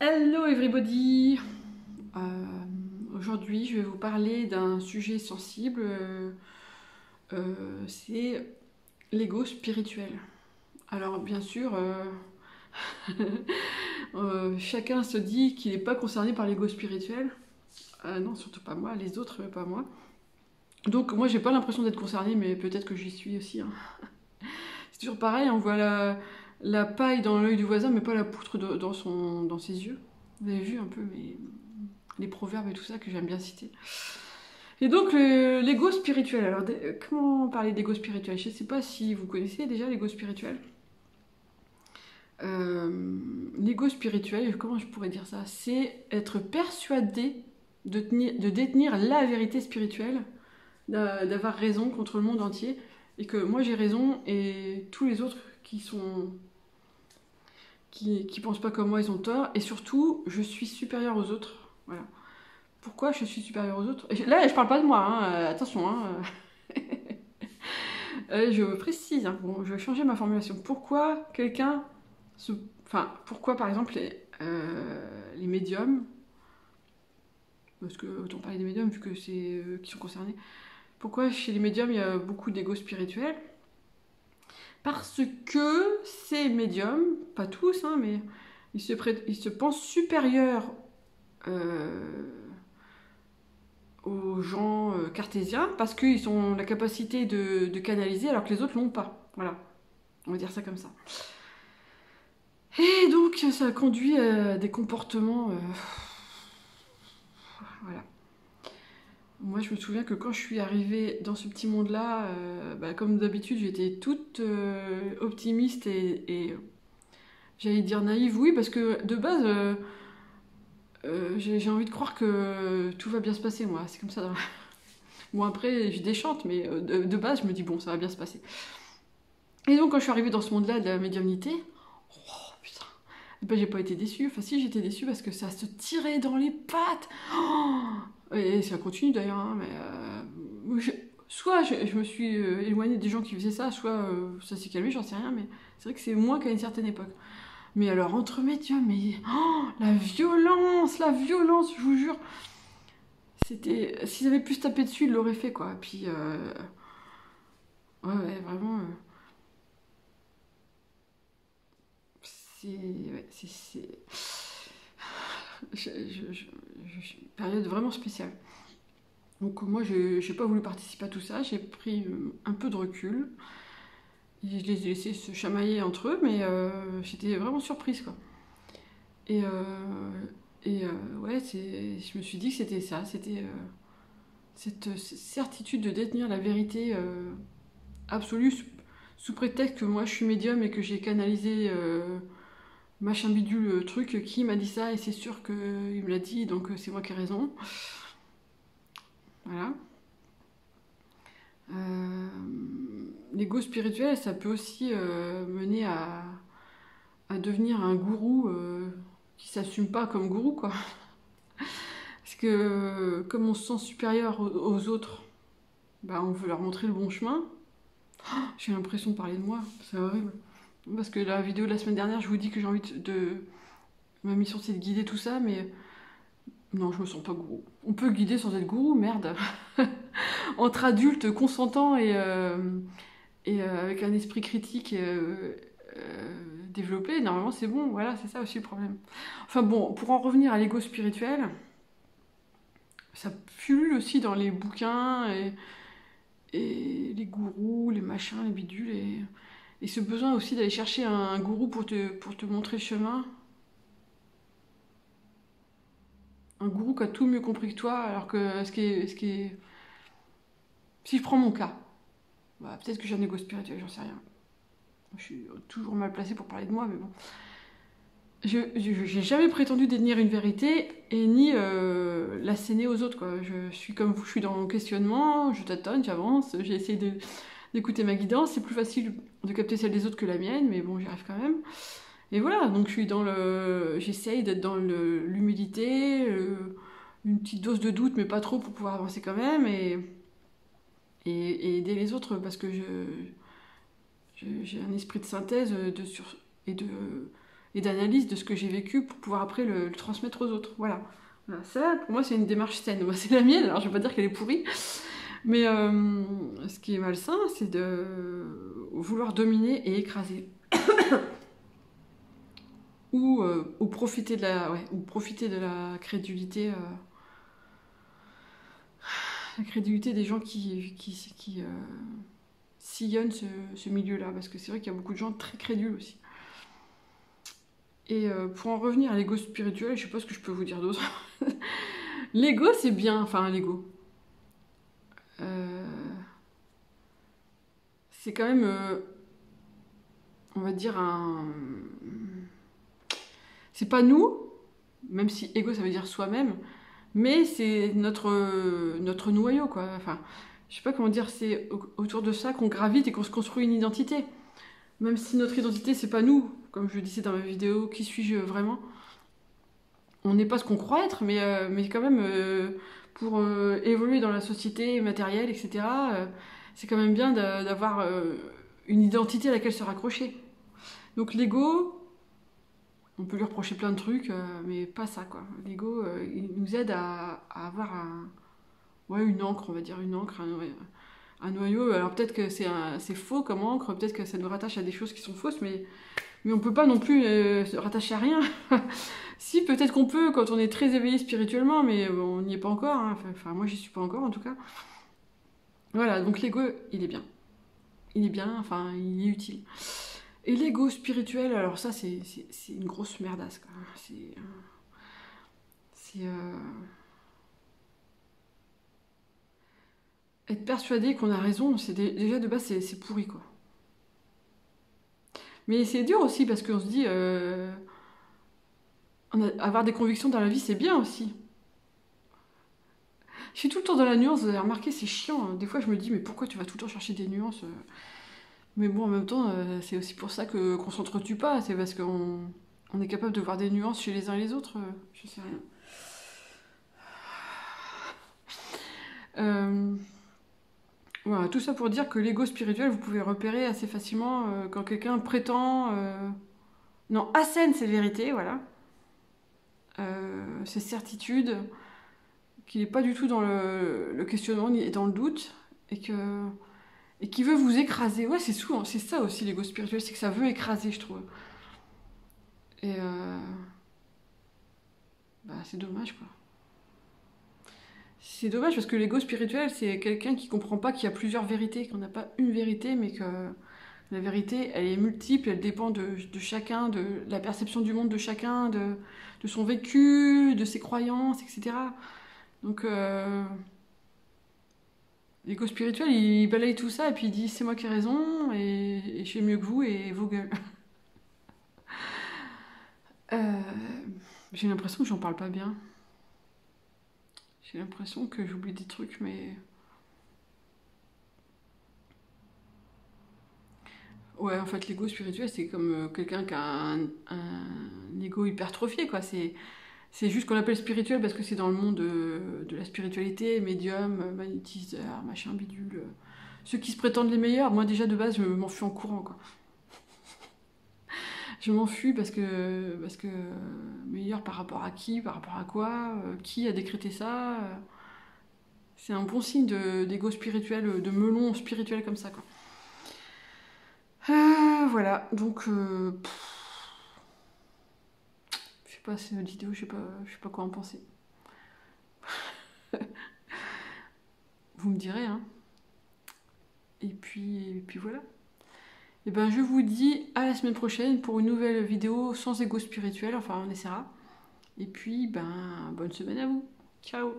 Hello everybody. Aujourd'hui je vais vous parler d'un sujet sensible, c'est l'ego spirituel. Alors bien sûr, chacun se dit qu'il n'est pas concerné par l'ego spirituel. Non, surtout pas moi, les autres, pas moi. Donc moi j'ai pas l'impression d'être concernée, mais peut-être que j'y suis aussi, hein. C'est toujours pareil, on voit la paille dans l'œil du voisin, mais pas la poutre dans ses yeux. Vous avez vu un peu les proverbes et tout ça que j'aime bien citer. Et donc l'ego spirituel. Alors comment parler d'ego spirituel? Je ne sais pas si vous connaissez déjà l'ego spirituel. L'ego spirituel, comment je pourrais dire ça? C'est être persuadé de détenir la vérité spirituelle, d'avoir raison contre le monde entier, et que moi j'ai raison et tous les autres qui pensent pas comme moi, ils ont tort, et surtout je suis supérieure aux autres. Voilà. Pourquoi je suis supérieure aux autres? Là, je parle pas de moi, hein, attention. Hein, je précise, hein, bon, je vais changer ma formulation. Pourquoi quelqu'un Enfin, pourquoi par exemple les médiums, parce que autant parler des médiums vu que c'est eux qui sont concernés, pourquoi chez les médiums il y a beaucoup d'ego spirituel? Parce que ces médiums, pas tous, hein, mais ils se pensent supérieurs aux gens cartésiens parce qu'ils ont la capacité de canaliser alors que les autres l'ont pas. Voilà, on va dire ça comme ça. Et donc ça conduit à des comportements... voilà. Moi je me souviens que quand je suis arrivée dans ce petit monde-là, comme d'habitude j'étais toute optimiste et j'allais dire naïve, oui, parce que de base... j'ai envie de croire que tout va bien se passer, moi. C'est comme ça. Bon, après, je déchante, mais de base, je me dis, bon, ça va bien se passer. Et donc, quand je suis arrivée dans ce monde-là de la médiumnité, oh putain, ben, j'ai pas été déçue. Enfin, si, j'étais déçue parce que ça se tirait dans les pattes. Oh, et ça continue d'ailleurs, hein, mais soit je me suis éloignée des gens qui faisaient ça, soit ça s'est calmé, j'en sais rien, mais c'est vrai que c'est moins qu'à une certaine époque. Mais alors, entre médiums, mais oh, la violence, je vous jure. C'était... S'ils avaient pu se taper dessus, ils l'auraient fait, quoi. Puis, ouais, vraiment... c'est... Ouais, c'est... Une période vraiment spéciale. Donc moi, j'ai pas voulu participer à tout ça. J'ai pris un peu de recul. Et je les ai laissés se chamailler entre eux, mais j'étais vraiment surprise, quoi. Et, ouais, je me suis dit que c'était ça. C'était cette certitude de détenir la vérité absolue sous prétexte que moi je suis médium et que j'ai canalisé machin bidule truc qui m'a dit ça et c'est sûr qu'il me l'a dit donc c'est moi qui ai raison. Voilà. L'ego spirituel, ça peut aussi mener à devenir un gourou qui s'assume pas comme gourou, quoi. Parce que comme on se sent supérieur aux autres, bah, on veut leur montrer le bon chemin. Oh, j'ai l'impression de parler de moi, c'est horrible. Parce que la vidéo de la semaine dernière, je vous dis que j'ai envie de... Ma mission c'est de guider tout ça, mais non, je me sens pas gourou. On peut guider sans être gourou, merde. Entre adultes consentants et avec un esprit critique développé, normalement c'est bon, voilà, c'est ça aussi le problème. Enfin bon, pour en revenir à l'ego spirituel, ça pullule aussi dans les bouquins et les gourous, les machins, les bidules, et ce besoin aussi d'aller chercher un gourou pour te montrer le chemin. Un gourou qui a tout mieux compris que toi, alors que ce qui est... Si je prends mon cas, bah, peut-être que j'ai un égo spirituel, j'en sais rien. Je suis toujours mal placée pour parler de moi, mais bon. J'ai jamais prétendu détenir une vérité et ni l'asséner aux autres, quoi. Je suis comme vous, je suis dans mon questionnement, je tâtonne, j'avance, j'ai essayé d'écouter ma guidance. C'est plus facile de capter celle des autres que la mienne, mais bon, j'y arrive quand même. Et voilà, donc je suis j'essaye d'être dans l'humilité, une petite dose de doute, mais pas trop pour pouvoir avancer quand même, et aider les autres parce que j'ai un esprit de synthèse et et d'analyse de ce que j'ai vécu pour pouvoir après le transmettre aux autres. Voilà. Voilà. Ça, pour moi, c'est une démarche saine. Moi, c'est la mienne, alors je vais pas dire qu'elle est pourrie, mais ce qui est malsain, c'est de vouloir dominer et écraser. Ou profiter de la crédulité, des gens qui sillonnent ce milieu-là, parce que c'est vrai qu'il y a beaucoup de gens très crédules aussi. Et pour en revenir à l'ego spirituel, je sais pas ce que je peux vous dire d'autre. L'ego, c'est bien, enfin l'ego. C'est quand même, on va dire, c'est pas nous, même si ego ça veut dire soi-même, mais c'est notre noyau, quoi. Enfin, je sais pas comment dire, c'est autour de ça qu'on gravite et qu'on se construit une identité. Même si notre identité, c'est pas nous, comme je le disais dans ma vidéo, qui suis-je vraiment? On n'est pas ce qu'on croit être, mais quand même, pour évoluer dans la société matérielle, etc., c'est quand même bien d'avoir une identité à laquelle se raccrocher. Donc l'ego, on peut lui reprocher plein de trucs, mais pas ça, quoi. L'ego, il nous aide à avoir une encre, on va dire, une encre, un noyau. Alors peut-être que c'est faux comme encre, peut-être que ça nous rattache à des choses qui sont fausses, mais on peut pas non plus se rattacher à rien. Si, peut-être qu'on peut quand on est très éveillé spirituellement, mais on n'y est pas encore. Hein. Enfin, moi, j'y suis pas encore, en tout cas. Voilà, donc l'ego, il est bien. Il est bien, enfin, il est utile. Et l'ego spirituel, alors ça, c'est une grosse merdasse, quoi. C'est être persuadé qu'on a raison, déjà de base, c'est pourri, quoi. Mais c'est dur aussi, parce qu'on se dit... avoir des convictions dans la vie, c'est bien aussi. Je suis tout le temps dans la nuance, vous avez remarqué, c'est chiant. Des fois, je me dis, mais pourquoi tu vas tout le temps chercher des nuances? Mais bon, en même temps, c'est aussi pour ça qu'on s'entretue pas. C'est parce qu'on est capable de voir des nuances chez les uns et les autres. Je sais rien. Voilà, tout ça pour dire que l'ego spirituel, vous pouvez repérer assez facilement quand quelqu'un prétend... Non, assène ses vérités, voilà. Ses certitudes, qu'il n'est pas du tout dans le questionnement ni dans le doute, et qui veut vous écraser. Ouais, c'est ça aussi l'ego spirituel, c'est que ça veut écraser, je trouve. Et c'est dommage, quoi. C'est dommage parce que l'ego spirituel, c'est quelqu'un qui comprend pas qu'il y a plusieurs vérités, qu'on n'a pas une vérité, mais que la vérité, elle est multiple, elle dépend de chacun, de la perception du monde de chacun, de son vécu, de ses croyances, etc. Donc, l'ego spirituel, il balaye tout ça et puis il dit c'est moi qui ai raison et je fais mieux que vous et vos gueules. J'ai l'impression que j'en parle pas bien. J'ai l'impression que j'oublie des trucs, mais... Ouais, en fait, l'ego spirituel, c'est comme quelqu'un qui a un ego hypertrophié, quoi. C'est juste qu'on l'appelle spirituel parce que c'est dans le monde de la spiritualité, médium, magnétiseur, machin, bidule. Ceux qui se prétendent les meilleurs, moi déjà de base, je m'enfuis en courant, quoi. Je m'enfuis parce que meilleur par rapport à qui, par rapport à quoi, qui a décrété ça. C'est un bon signe d'ego spirituel, de melon spirituel comme ça, quoi. Voilà, donc... je sais pas, c'est une vidéo, je sais pas quoi en penser. Vous me direz, hein. Et puis voilà. Et ben je vous dis à la semaine prochaine pour une nouvelle vidéo sans ego spirituel, enfin on essaiera. Et puis ben bonne semaine à vous. Ciao.